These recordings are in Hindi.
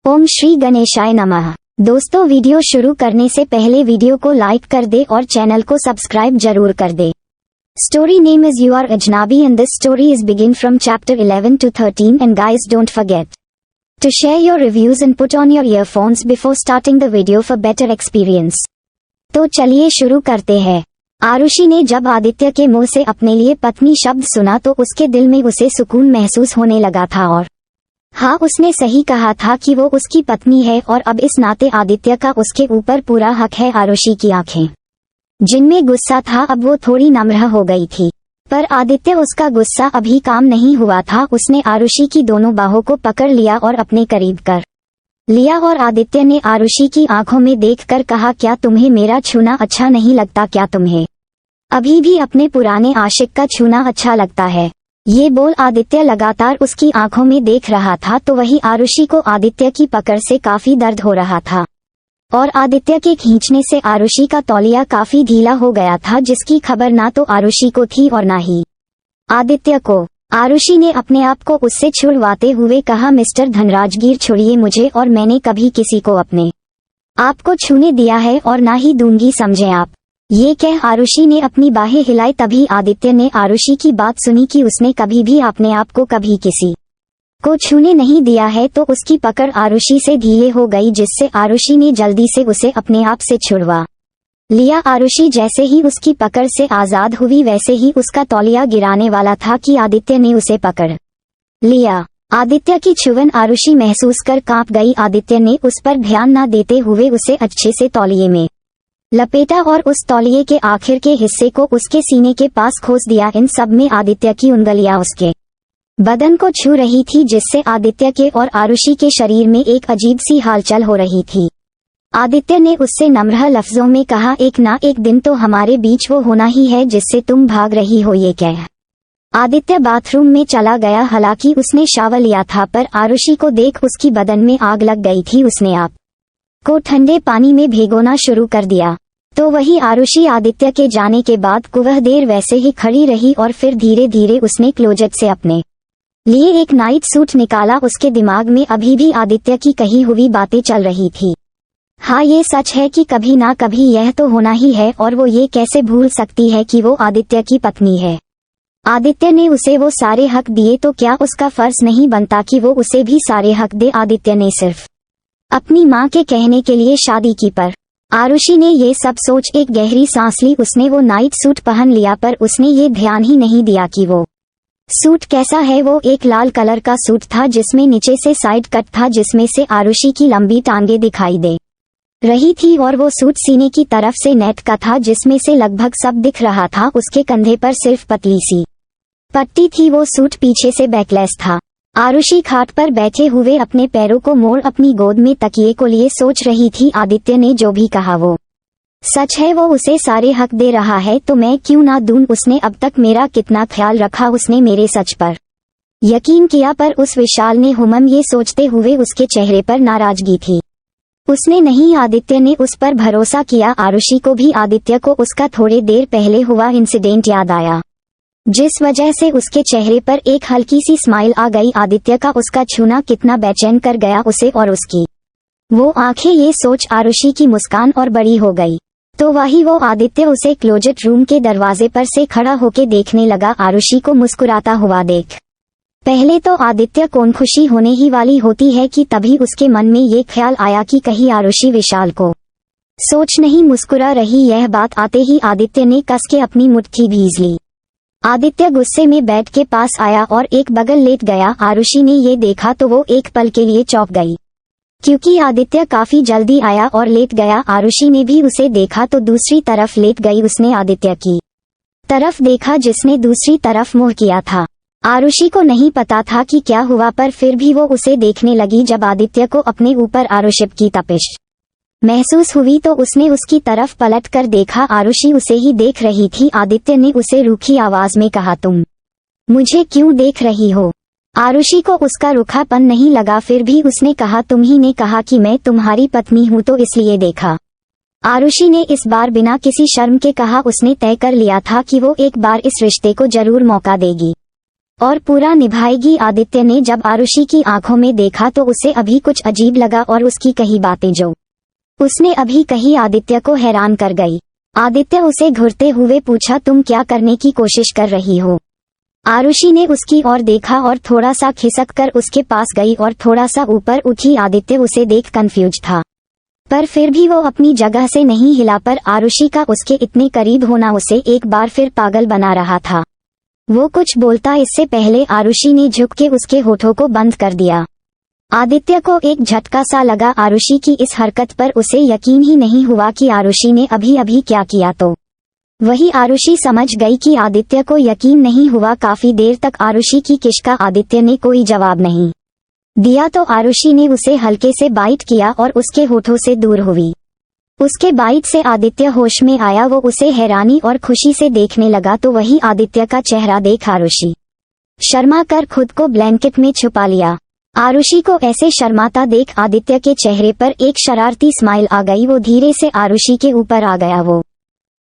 ओम श्री गणेशाय नमः। दोस्तों, वीडियो शुरू करने से पहले वीडियो को लाइक कर दे और चैनल को सब्सक्राइब जरूर कर दे। Story name is you are अजनबी and this story is begin from chapter 11 to 13 and guys don't forget to share your reviews and put on your earphones before starting the video for better experience. तो चलिए शुरू करते हैं। आरुषि ने जब आदित्य के मुंह से अपने लिए पत्नी शब्द सुना तो उसके दिल में उसे सुकून महसूस होने लगा था और हाँ, उसने सही कहा था कि वो उसकी पत्नी है और अब इस नाते आदित्य का उसके ऊपर पूरा हक है। आरुषि की आंखें जिनमें गुस्सा था अब वो थोड़ी नम्र हो गई थी, पर आदित्य उसका गुस्सा अभी काम नहीं हुआ था। उसने आरुषि की दोनों बाहों को पकड़ लिया और अपने करीब कर लिया और आदित्य ने आरुषि की आंखों में देखकर कहा, क्या तुम्हें मेरा छूना अच्छा नहीं लगता? क्या तुम्हें अभी भी अपने पुराने आशिक का छूना अच्छा लगता है? ये बोल आदित्य लगातार उसकी आंखों में देख रहा था तो वही आरुषि को आदित्य की पकड़ से काफी दर्द हो रहा था और आदित्य के खींचने से आरुषि का तौलिया काफी ढीला हो गया था, जिसकी खबर ना तो आरुषि को थी और ना ही आदित्य को। आरुषि ने अपने आप को उससे छुड़वाते हुए कहा, मिस्टर धनराजगीर, छोड़िए मुझे और मैंने कभी किसी को अपने आप को छूने दिया है और ना ही दूंगी, समझे आप? ये कह आरुषि ने अपनी बाहें हिलाई। तभी आदित्य ने आरुषि की बात सुनी कि उसने कभी भी अपने आप को कभी किसी को छूने नहीं दिया है, तो उसकी पकड़ आरुषि से ढीले हो गई, जिससे आरुषि ने जल्दी से उसे अपने आप से छुड़वा लिया। आरुषि जैसे ही उसकी पकड़ से आजाद हुई वैसे ही उसका तौलिया गिराने वाला था कि आदित्य ने उसे पकड़ लिया। आदित्य की छुवन आरुषि महसूस कर कांप गई। आदित्य ने उस पर ध्यान न देते हुए उसे अच्छे से तौलिए में लपेटा और उस तौलिए के आखिर के हिस्से को उसके सीने के पास खोस दिया। इन सब में आदित्य की उंगलियां उसके बदन को छू रही थी, जिससे आदित्य के और आरुषि के शरीर में एक अजीब सी हालचाल हो रही थी। आदित्य ने उससे नम्र लफ्जों में कहा, एक ना एक दिन तो हमारे बीच वो होना ही है जिससे तुम भाग रही हो। ये कह आदित्य बाथरूम में चला गया। हालांकि उसने शावर लिया था, पर आरुषि को देख उसकी बदन में आग लग गई थी। उसने आप को ठंडे पानी में भिगोना शुरू कर दिया। तो वही आरुषि आदित्य के जाने के बाद कुछ देर वैसे ही खड़ी रही और फिर धीरे धीरे उसने क्लोजेट से अपने लिए एक नाइट सूट निकाला। उसके दिमाग में अभी भी आदित्य की कही हुई बातें चल रही थी। हाँ, ये सच है कि कभी ना कभी यह तो होना ही है, और वो ये कैसे भूल सकती है कि वो आदित्य की पत्नी है। आदित्य ने उसे वो सारे हक दिए, तो क्या उसका फर्ज नहीं बनता कि वो उसे भी सारे हक दे? आदित्य ने सिर्फ अपनी माँ के कहने के लिए शादी की, पर आरुषि ने ये सब सोच एक गहरी सांस ली। उसने वो नाइट सूट पहन लिया, पर उसने ये ध्यान ही नहीं दिया कि वो सूट कैसा है। वो एक लाल कलर का सूट था जिसमें नीचे से साइड कट था, जिसमें से आरुषि की लंबी टांगे दिखाई दे रही थी, और वो सूट सीने की तरफ से नेट का था, जिसमें से लगभग सब दिख रहा था। उसके कंधे पर सिर्फ पतली सी पट्टी थी। वो सूट पीछे से बैकलेस था। आरुषि खाट पर बैठे हुए अपने पैरों को मोड़ अपनी गोद में तकिए को लिए सोच रही थी। आदित्य ने जो भी कहा वो सच है, वो उसे सारे हक दे रहा है, तो मैं क्यों ना दूं? उसने अब तक मेरा कितना ख्याल रखा, उसने मेरे सच पर यकीन किया। पर उस विशाल ने हुमम ये सोचते हुए उसके चेहरे पर नाराजगी थी। उसने नहीं, आदित्य ने उस पर भरोसा किया। आरुषि को भी आदित्य को उसका थोड़े देर पहले हुआ इंसिडेंट याद आया, जिस वजह से उसके चेहरे पर एक हल्की सी स्माइल आ गई। आदित्य का उसका छूना कितना बेचैन कर गया उसे, और उसकी वो आंखें, ये सोच आरुषि की मुस्कान और बड़ी हो गई। तो वही वो आदित्य उसे क्लोजेट रूम के दरवाजे पर से खड़ा होके देखने लगा। आरुषि को मुस्कुराता हुआ देख पहले तो आदित्य कौन खुशी होने ही वाली होती है कि तभी उसके मन में ये ख्याल आया कि कहीं आरुषि विशाल को सोच नहीं मुस्कुरा रही। यह बात आते ही आदित्य ने कस के अपनी मुट्ठी भींच ली। आदित्य गुस्से में बेड के पास आया और एक बगल लेट गया। आरुषि ने ये देखा तो वो एक पल के लिए चौंक गई, क्योंकि आदित्य काफी जल्दी आया और लेट गया। आरुषि ने भी उसे देखा तो दूसरी तरफ लेट गई। उसने आदित्य की तरफ देखा, जिसने दूसरी तरफ मुंह किया था। आरुषि को नहीं पता था कि क्या हुआ, पर फिर भी वो उसे देखने लगी। जब आदित्य को अपने ऊपर आरुषि की तपिश महसूस हुई तो उसने उसकी तरफ पलट कर देखा। आरुषि उसे ही देख रही थी। आदित्य ने उसे रूखी आवाज में कहा, तुम मुझे क्यों देख रही हो? आरुषि को उसका रूखापन नहीं लगा, फिर भी उसने कहा, तुम ही ने कहा कि मैं तुम्हारी पत्नी हूँ, तो इसलिए देखा। आरुषि ने इस बार बिना किसी शर्म के कहा। उसने तय कर लिया था कि वो एक बार इस रिश्ते को जरूर मौका देगी। और पूरा निभाएगी। आदित्य ने जब आरुषि की आंखों में देखा तो उसे अभी कुछ अजीब लगा और उसकी कही बातें जो उसने अभी कही आदित्य को हैरान कर गई। आदित्य उसे घूरते हुए पूछा, तुम क्या करने की कोशिश कर रही हो? आरुषि ने उसकी ओर देखा और थोड़ा सा खिसक कर उसके पास गई और थोड़ा सा ऊपर उठी। आदित्य उसे देख कंफ्यूज था, पर फिर भी वो अपनी जगह से नहीं हिला। पर आरुषि का उसके इतने करीब होना उसे एक बार फिर पागल बना रहा था। वो कुछ बोलता इससे पहले आरुषि ने झुक के उसके होठों को बंद कर दिया। आदित्य को एक झटका सा लगा आरुषि की इस हरकत पर। उसे यकीन ही नहीं हुआ कि आरुषि ने अभी अभी क्या किया। तो वही आरुषि समझ गई कि आदित्य को यकीन नहीं हुआ। काफी देर तक आरुषि की किश का आदित्य ने कोई जवाब नहीं दिया तो आरुषि ने उसे हल्के से बाइट किया और उसके होठों से दूर हुई। उसके बाइट से आदित्य होश में आया। वो उसे हैरानी और खुशी से देखने लगा तो वही आदित्य का चेहरा देख आरुषि शर्मा कर खुद को ब्लैंकेट में छुपा लिया। आरुषि को ऐसे शर्माता देख आदित्य के चेहरे पर एक शरारती स्माइल आ गई। वो धीरे से आरुषि के ऊपर आ गया। वो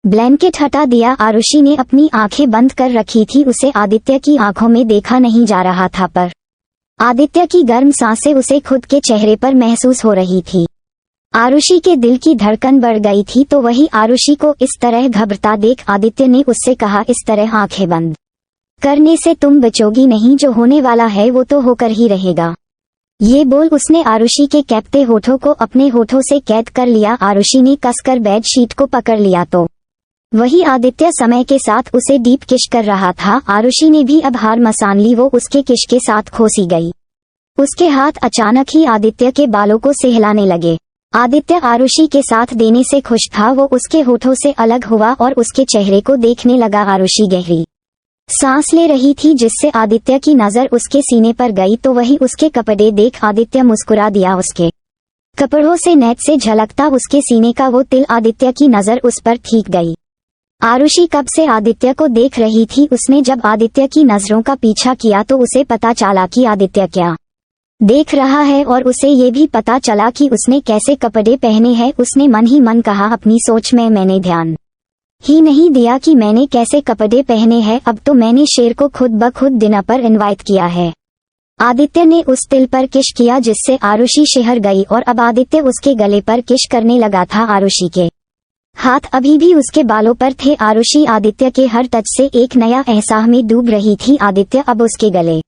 ब्लैंकेट हटा दिया। आरुषि ने अपनी आंखें बंद कर रखी थी। उसे आदित्य की आंखों में देखा नहीं जा रहा था, पर आदित्य की गर्म सांसें उसे खुद के चेहरे पर महसूस हो रही थी। आरुषि के दिल की धड़कन बढ़ गई थी तो वही आरुषि को इस तरह घबराता देख आदित्य ने उससे कहा, इस तरह आंखें बंद करने से तुम बचोगी नहीं। जो होने वाला है वो तो होकर ही रहेगा। ये बोल उसने आरुषि के कैप्ते होठों को अपने होठों से कैद कर लिया। आरुषि ने कसकर बेड शीट को पकड़ लिया तो वही आदित्य समय के साथ उसे डीप किश कर रहा था। आरुषि ने भी अब हार मसान ली। वो उसके किश के साथ खोसी गई। उसके हाथ अचानक ही आदित्य के बालों को सहलाने लगे। आदित्य आरुषि के साथ देने से खुश था। वो उसके होठों से अलग हुआ और उसके चेहरे को देखने लगा। आरुषि गहरी सांस ले रही थी जिससे आदित्य की नजर उसके सीने पर गई तो वही उसके कपड़े देख आदित्य मुस्कुरा दिया। उसके कपड़ों से नेट से झलकता उसके सीने का वो तिल आदित्य की नजर उस पर ठीक गई। आरुषि कब से आदित्य को देख रही थी। उसने जब आदित्य की नजरों का पीछा किया तो उसे पता चला कि आदित्य क्या देख रहा है और उसे ये भी पता चला कि उसने कैसे कपड़े पहने हैं। उसने मन ही मन कहा, अपनी सोच में मैंने ध्यान ही नहीं दिया कि मैंने कैसे कपड़े पहने हैं। अब तो मैंने शेर को खुद ब खुद डिनर पर इनवाइट किया है। आदित्य ने उस तिल पर किश किया जिससे आरुषि शिहर गई और अब आदित्य उसके गले पर किश करने लगा था। आरुषि के हाथ अभी भी उसके बालों पर थे। आरुषि आदित्य के हर टच से एक नया एहसास में डूब रही थी। आदित्य अब उसके गले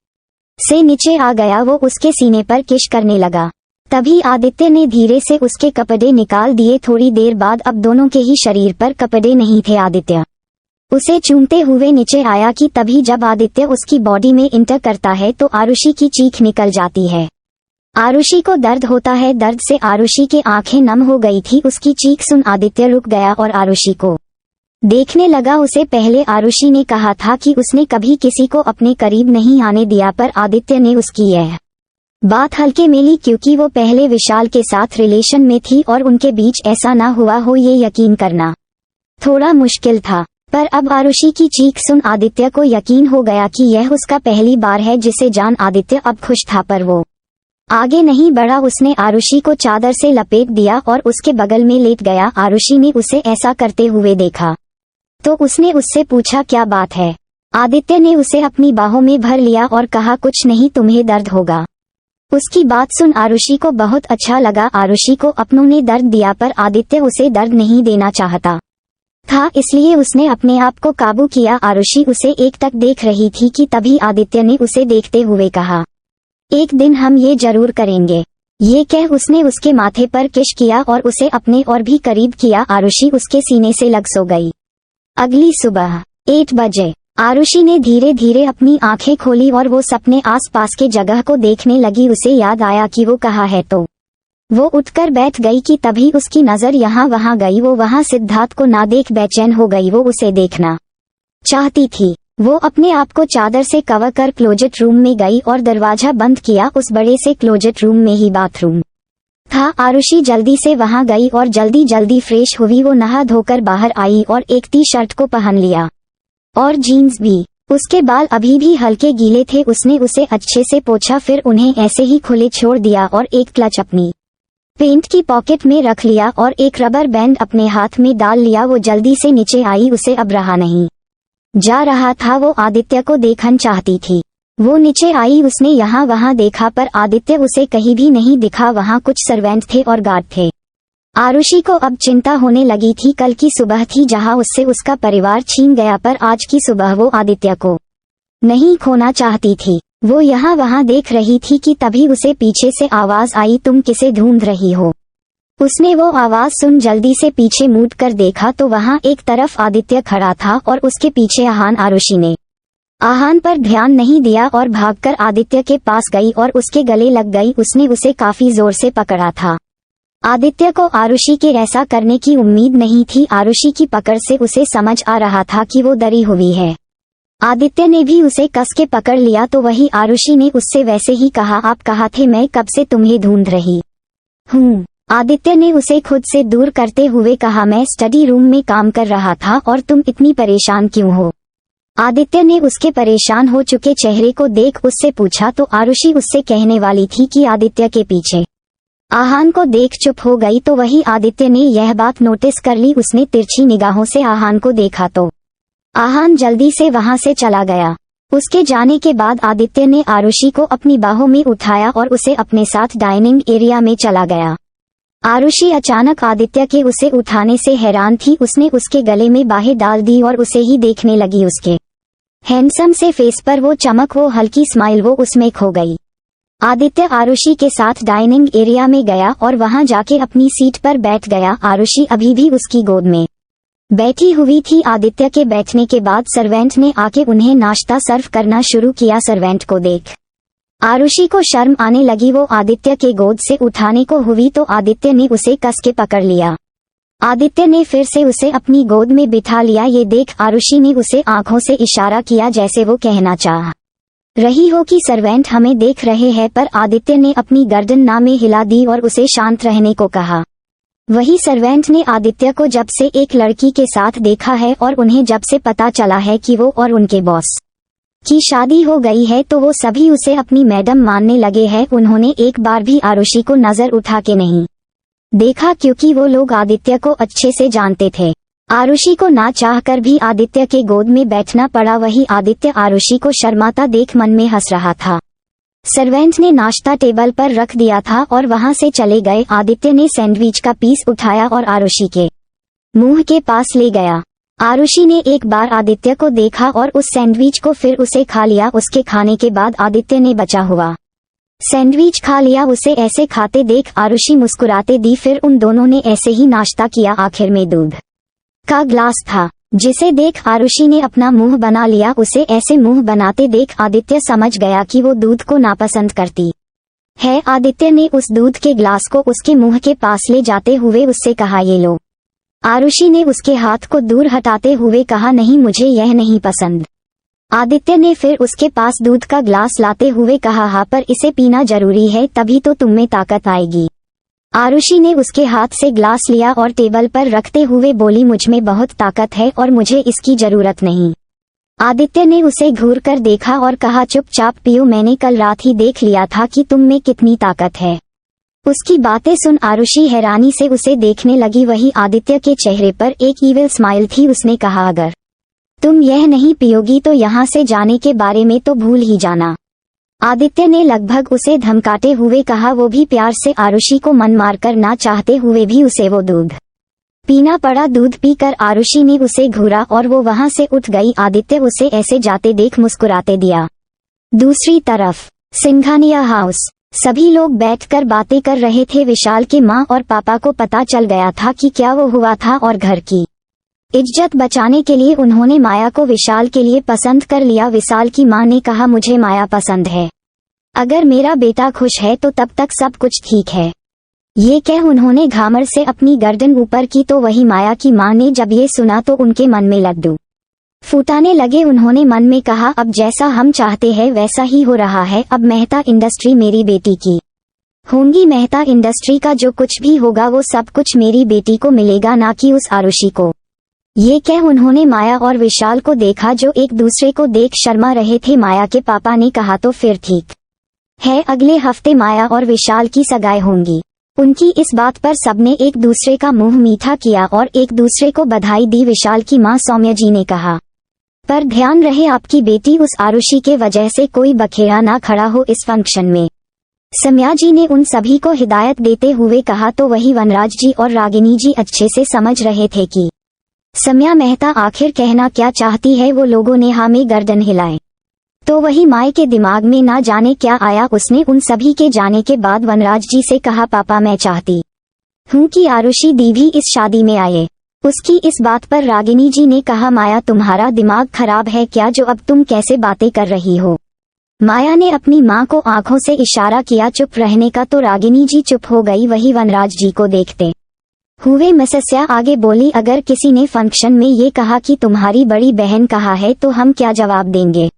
से नीचे आ गया। वो उसके सीने पर किश करने लगा। तभी आदित्य ने धीरे से उसके कपड़े निकाल दिए। थोड़ी देर बाद अब दोनों के ही शरीर पर कपड़े नहीं थे। आदित्य उसे चूमते हुए नीचे आया कि तभी जब आदित्य उसकी बॉडी में इंटर करता है तो आरुषि की चीख निकल जाती है। आरुषि को दर्द होता है। दर्द से आरुषि की आंखें नम हो गई थी। उसकी चीख सुन आदित्य रुक गया और आरुषि को देखने लगा। उसे पहले आरुषि ने कहा था कि उसने कभी किसी को अपने करीब नहीं आने दिया, पर आदित्य ने उसकी यह बात हल्के में ली क्योंकि वो पहले विशाल के साथ रिलेशन में थी और उनके बीच ऐसा ना हुआ हो ये यकीन करना थोड़ा मुश्किल था। पर अब आरुषि की चीख सुन आदित्य को यकीन हो गया कि यह उसका पहली बार है जिसे जान। आदित्य अब खुश था पर वो आगे नहीं बढ़ा। उसने आरुषि को चादर से लपेट दिया और उसके बगल में लेट गया। आरुषि ने उसे ऐसा करते हुए देखा तो उसने उससे पूछा, क्या बात है? आदित्य ने उसे अपनी बाहों में भर लिया और कहा, कुछ नहीं, तुम्हें दर्द होगा। उसकी बात सुन आरुषि को बहुत अच्छा लगा। आरुषि को अपनों ने दर्द दिया पर आदित्य उसे दर्द नहीं देना चाहता था, इसलिए उसने अपने आप को काबू किया। आरुषि उसे एक तक देख रही थी कि तभी आदित्य ने उसे देखते हुए कहा, एक दिन हम ये जरूर करेंगे। ये कह उसने उसके माथे पर किश किया और उसे अपने और भी करीब किया। आरुषि उसके सीने से लग सो गई। अगली सुबह 8 बजे आरुषि ने धीरे धीरे अपनी आंखें खोली और वो सपने आसपास के जगह को देखने लगी। उसे याद आया कि वो कहाँ है तो वो उठकर बैठ गई कि तभी उसकी नजर यहाँ वहाँ गई। वो वहाँ सिद्धार्थ को ना देख बेचैन हो गई। वो उसे देखना चाहती थी। वो अपने आप को चादर से कवर कर क्लोजेट रूम में गई और दरवाजा बंद किया। उस बड़े से क्लोजेट रूम में ही बाथरूम था। आरुषि जल्दी से वहां गई और जल्दी जल्दी फ्रेश हुई। वो नहा धोकर बाहर आई और एक टी शर्ट को पहन लिया और जीन्स भी। उसके बाल अभी भी हल्के गीले थे। उसने उसे अच्छे से पोंछा, फिर उन्हें ऐसे ही खुले छोड़ दिया और एक क्लच अपनी पेंट की पॉकेट में रख लिया और एक रबर बैंड अपने हाथ में डाल लिया। वो जल्दी से नीचे आई। उसे अब रहा नहीं जा रहा था। वो आदित्य को देखना चाहती थी। वो नीचे आई, उसने यहाँ वहाँ देखा पर आदित्य उसे कहीं भी नहीं दिखा। वहाँ कुछ सर्वेंट थे और गार्ड थे। आरुषि को अब चिंता होने लगी थी। कल की सुबह थी जहाँ उससे उसका परिवार छीन गया, पर आज की सुबह वो आदित्य को नहीं खोना चाहती थी। वो यहाँ वहाँ देख रही थी कि तभी उसे पीछे से आवाज आई, तुम किसे ढूंढ रही हो? उसने वो आवाज सुन जल्दी से पीछे मुड़ कर देखा तो वहाँ एक तरफ आदित्य खड़ा था और उसके पीछे आहान। आरुषि ने आहान पर ध्यान नहीं दिया और भागकर आदित्य के पास गई और उसके गले लग गई। उसने उसे काफी जोर से पकड़ा था। आदित्य को आरुषि के ऐसा करने की उम्मीद नहीं थी। आरुषि की पकड़ से उसे समझ आ रहा था कि वो डरी हुई है। आदित्य ने भी उसे कस के पकड़ लिया तो वही आरुषि ने उससे वैसे ही कहा, आप कहाँ थे? मैं कब से तुम्हें ढूंढ रही हूँ। आदित्य ने उसे खुद से दूर करते हुए कहा, मैं स्टडी रूम में काम कर रहा था और तुम इतनी परेशान क्यों हो? आदित्य ने उसके परेशान हो चुके चेहरे को देख उससे पूछा तो आरुषि उससे कहने वाली थी कि आदित्य के पीछे आहान को देख चुप हो गई तो वही आदित्य ने यह बात नोटिस कर ली। उसने तिरछी निगाहों से आहान को देखा तो आहान जल्दी से वहां से चला गया। उसके जाने के बाद आदित्य ने आरुषि को अपनी बाहों में उठाया और उसे अपने साथ डाइनिंग एरिया में चला गया। आरुषि अचानक आदित्य के उसे उठाने से हैरान थी। उसने उसके गले में बाहें डाल दी और उसे ही देखने लगी। उसके हैंडसम से फेस पर वो चमक, वो हल्की स्माइल, वो उसमें खो गई। आदित्य आरुषि के साथ डाइनिंग एरिया में गया और वहां जाके अपनी सीट पर बैठ गया। आरुषि अभी भी उसकी गोद में बैठी हुई थी। आदित्य के बैठने के बाद सर्वेंट ने आके उन्हें नाश्ता सर्व करना शुरू किया। सर्वेंट को देख आरुषि को शर्म आने लगी। वो आदित्य के गोद से उठाने को हुई तो आदित्य ने उसे कस के पकड़ लिया। आदित्य ने फिर से उसे अपनी गोद में बिठा लिया। ये देख आरुषि ने उसे आंखों से इशारा किया जैसे वो कहना चाह रही हो कि सर्वेंट हमें देख रहे हैं, पर आदित्य ने अपनी गर्दन ना में हिला दी और उसे शांत रहने को कहा। वही सर्वेंट ने आदित्य को जब से एक लड़की के साथ देखा है और उन्हें जब से पता चला है कि वो और उनके बॉस की शादी हो गई है तो वो सभी उसे अपनी मैडम मानने लगे हैं। उन्होंने एक बार भी आरुषि को नजर उठा के नहीं देखा क्योंकि वो लोग आदित्य को अच्छे से जानते थे। आरुषि को ना चाहकर भी आदित्य के गोद में बैठना पड़ा। वही आदित्य आरुषि को शर्माता देख मन में हंस रहा था। सर्वेंट ने नाश्ता टेबल पर रख दिया था और वहां से चले गए। आदित्य ने सैंडविच का पीस उठाया और आरुषि के मुंह के पास ले गया। आरुषि ने एक बार आदित्य को देखा और उस सैंडविच को फिर उसे खा लिया। उसके खाने के बाद आदित्य ने बचा हुआ सैंडविच खा लिया। उसे ऐसे खाते देख आरुषि मुस्कुराते दी। फिर उन दोनों ने ऐसे ही नाश्ता किया। आखिर में दूध का ग्लास था जिसे देख आरुषि ने अपना मुंह बना लिया। उसे ऐसे मुंह बनाते देख आदित्य समझ गया कि वो दूध को नापसंद करती है। आदित्य ने उस दूध के ग्लास को उसके मुंह के पास ले जाते हुए उससे कहा, ये लो। आरुषि ने उसके हाथ को दूर हटाते हुए कहा, नहीं मुझे यह नहीं पसंद। आदित्य ने फिर उसके पास दूध का ग्लास लाते हुए कहा, हाँ पर इसे पीना जरूरी है, तभी तो तुम में ताकत आएगी। आरुषि ने उसके हाथ से ग्लास लिया और टेबल पर रखते हुए बोली, मुझमें बहुत ताकत है और मुझे इसकी जरूरत नहीं। आदित्य ने उसे घूर कर देखा और कहा, चुपचाप पियो, मैंने कल रात ही देख लिया था कि तुम में कितनी ताकत है। उसकी बातें सुन आरुषि हैरानी से उसे देखने लगी। वही आदित्य के चेहरे पर एक ईविल स्माइल थी। उसने कहा, अगर तुम यह नहीं पियोगी तो यहाँ से जाने के बारे में तो भूल ही जाना। आदित्य ने लगभग उसे धमकाते हुए कहा। वो भी प्यार से आरुषि को मन मारकर ना चाहते हुए भी उसे वो दूध पीना पड़ा। दूध पीकर आरुषि ने उसे घूरा और वो वहां से उठ गई। आदित्य उसे ऐसे जाते देख मुस्कुराते दिया। दूसरी तरफ सिंघानिया हाउस, सभी लोग बैठकर बातें कर रहे थे। विशाल के माँ और पापा को पता चल गया था कि क्या वो हुआ था और घर की इज्जत बचाने के लिए उन्होंने माया को विशाल के लिए पसंद कर लिया। विशाल की मां ने कहा, मुझे माया पसंद है, अगर मेरा बेटा खुश है तो तब तक सब कुछ ठीक है। ये कह उन्होंने घामर से अपनी गर्दन ऊपर की तो वही माया की मां ने जब ये सुना तो उनके मन में लड्डू फूटाने लगे। उन्होंने मन में कहा, अब जैसा हम चाहते हैं वैसा ही हो रहा है। अब मेहता इंडस्ट्री मेरी बेटी की होंगी। मेहता इंडस्ट्री का जो कुछ भी होगा वो सब कुछ मेरी बेटी को मिलेगा, ना कि उस आरुषि को। ये कह उन्होंने माया और विशाल को देखा जो एक दूसरे को देख शर्मा रहे थे। माया के पापा ने कहा, तो फिर ठीक है, अगले हफ्ते माया और विशाल की सगाई होंगी। उनकी इस बात पर सबने एक दूसरे का मुंह मीठा किया और एक दूसरे को बधाई दी। विशाल की मां सौम्या जी ने कहा, पर ध्यान रहे आपकी बेटी उस आरुषि के वजह से कोई बखेड़ा ना खड़ा हो इस फंक्शन में। सम्या जी ने उन सभी को हिदायत देते हुए कहा तो वही वनराज जी और रागिनी जी अच्छे से समझ रहे थे कि सम्या मेहता आखिर कहना क्या चाहती है। वो लोगों ने हाँ में गर्दन हिलाए। तो वही माए के दिमाग में ना जाने क्या आया। उसने उन सभी के जाने के बाद वनराज जी से कहा, पापा मैं चाहती हूँ कि आरुषि दी भी इस शादी में आए। उसकी इस बात पर रागिनी जी ने कहा, माया तुम्हारा दिमाग खराब है क्या, जो अब तुम कैसे बातें कर रही हो। माया ने अपनी माँ को आंखों से इशारा किया चुप रहने का, तो रागिनी जी चुप हो गई। वही वनराज जी को देखते हुए मिसेस्या आगे बोली, अगर किसी ने फंक्शन में ये कहा कि तुम्हारी बड़ी बहन कहाँ है तो हम क्या जवाब देंगे।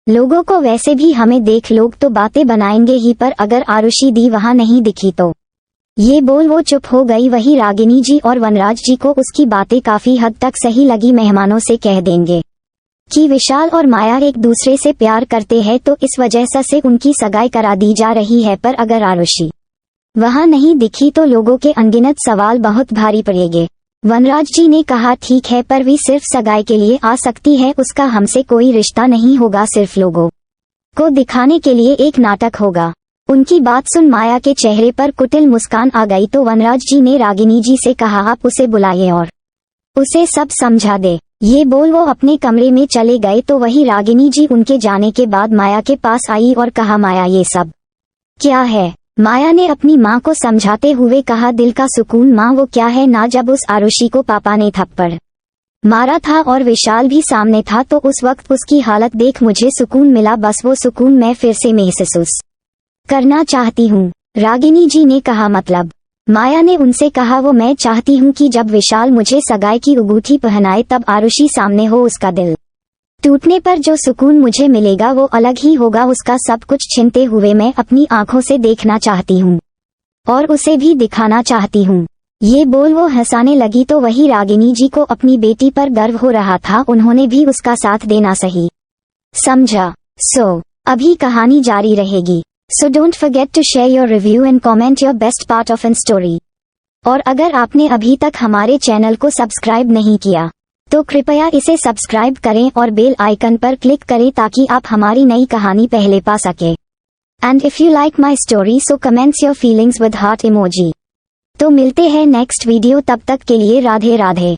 लोगों को वैसे भी हमें देख लोग तो बातें बनाएंगे ही, पर अगर आरुषि दी वहाँ नहीं दिखी तो। ये बोल वो चुप हो गई। वही रागिनी जी और वनराज जी को उसकी बातें काफी हद तक सही लगी। मेहमानों से कह देंगे कि विशाल और माया एक दूसरे से प्यार करते हैं तो इस वजह से उनकी सगाई करा दी जा रही है, पर अगर आरुषि वहाँ नहीं दिखी तो लोगों के अनगिनत सवाल बहुत भारी पड़ेंगे। वनराज जी ने कहा, ठीक है, पर वी सिर्फ सगाई के लिए आ सकती है, उसका हमसे कोई रिश्ता नहीं होगा, सिर्फ लोगों को दिखाने के लिए एक नाटक होगा। उनकी बात सुन माया के चेहरे पर कुटिल मुस्कान आ गई। तो वनराज जी ने रागिनी जी से कहा, आप उसे बुलाइए और उसे सब समझा दे। ये बोल वो अपने कमरे में चले गए। तो वही रागिनी जी उनके जाने के बाद माया के पास आई और कहा, माया ये सब क्या है। माया ने अपनी माँ को समझाते हुए कहा, दिल का सुकून माँ वो क्या है ना, जब उस आरुषि को पापा ने थप्पड़ मारा था और विशाल भी सामने था तो उस वक्त उसकी हालत देख मुझे सुकून मिला, बस वो सुकून मैं फिर से महसूस करना चाहती हूँ। रागिनी जी ने कहा, मतलब। माया ने उनसे कहा, वो मैं चाहती हूँ कि जब विशाल मुझे सगाई की अंगूठी पहनाए तब आरुषि सामने हो, उसका दिल टूटने पर जो सुकून मुझे मिलेगा वो अलग ही होगा। उसका सब कुछ छीनते हुए मैं अपनी आंखों से देखना चाहती हूँ और उसे भी दिखाना चाहती हूँ। ये बोल वो हंसाने लगी। तो वही रागिनी जी को अपनी बेटी पर गर्व हो रहा था, उन्होंने भी उसका साथ देना सही समझा। सो अभी कहानी जारी रहेगी। So don't forget to share your review and comment your best part of an story. और अगर आपने अभी तक हमारे चैनल को सब्सक्राइब नहीं किया तो कृपया इसे सब्सक्राइब करें और बेल आइकन पर क्लिक करें ताकि आप हमारी नई कहानी पहले पा सके। And if you like my story so comments your feelings with heart emoji. तो मिलते हैं नेक्स्ट वीडियो, तब तक के लिए राधे राधे।